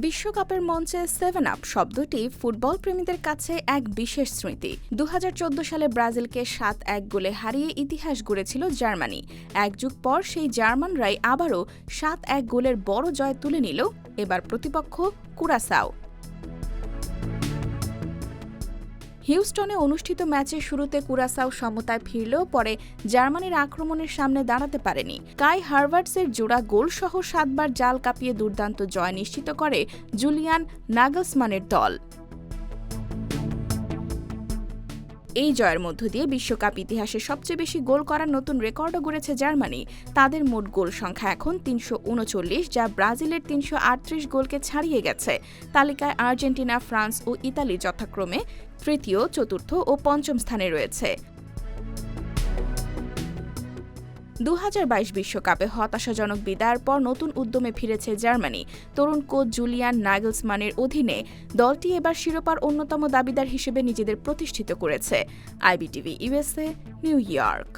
বিশ্বকাপের মঞ্চে 7 আপ শব্দটি ফুটবল প্রেমীদের কাছে এক বিশেষ স্মৃতি। 2014 সালে ব্রাজিলকে 7-1 গোলে হারিয়ে ইতিহাস গড়েছিল জার্মানি। এক যুগ পর সেই জার্মানরাই আবারও 7-1 গোলের বড় জয় তুলে নিল। এবার প্রতিপক্ষ কুরাসাও। হিউস্টনে অনুষ্ঠিত ম্যাচের শুরুতে কুরাসাও সমতায় ফিরলেও পরে জার্মানির আক্রমণের সামনে দাঁড়াতে পারেনি। কাই হারভার্টসের জোড়া গোলসহ 7বার জাল কাঁপিয়ে দুর্দান্ত জয় নিশ্চিত করে জুলিয়ান নাগলসমানের দল। এই জয়ের মধ্য দিয়ে বিশ্বকাপ ইতিহাসে সবচেয়ে বেশি গোল করার নতুন রেকর্ডও গড়েছে জার্মানি। তাদের মোট গোল সংখ্যা এখন 339, যা ব্রাজিলের 338 গোলকে ছাড়িয়ে গেছে। তালিকায় আর্জেন্টিনা, ফ্রান্স ও ইতালি যথাক্রমে তৃতীয়, চতুর্থ ও পঞ্চম স্থানে রয়েছে। 2022 বিশ্বকাপে হতাশাজনক বিদায়ের পর নতুন উদ্যমে ফিরেছে জার্মানি। তরুণ কোচ জুলিয়ান নাগলসমানের অধীনে দলটি এবার শিরোপার অন্যতম দাবিদার হিসেবে নিজেদের প্রতিষ্ঠিত করেছে। IBTV USA, new York.